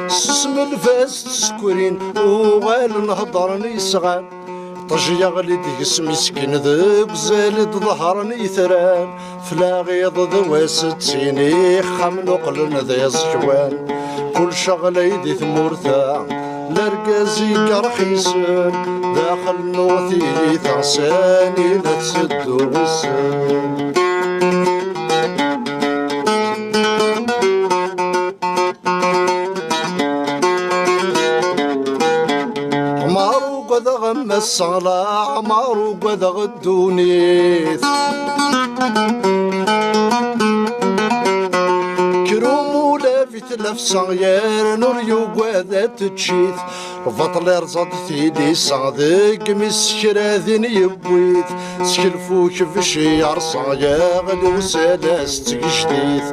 سسم الفاس تسكرين وغال نهضرني صغار طجيا غلي ديس مسكين ذوك زالد ظهرني ثران فلا غيض ذواس تسيني خمن وقلن ذي الزجوان كل شغلة يدي ثمورثا لرقازي كرخيسن داخل نوثي ثعساني لا تسدو غسن غم الصلاة عمار وقدغ الدونيث كروم ولا في تلف صغير نور يوقاذا تتشيث بطل رزاد ثيدي صادق مسكراذين يبويث سكلفوك في شيار صغير وسادس تقشتيث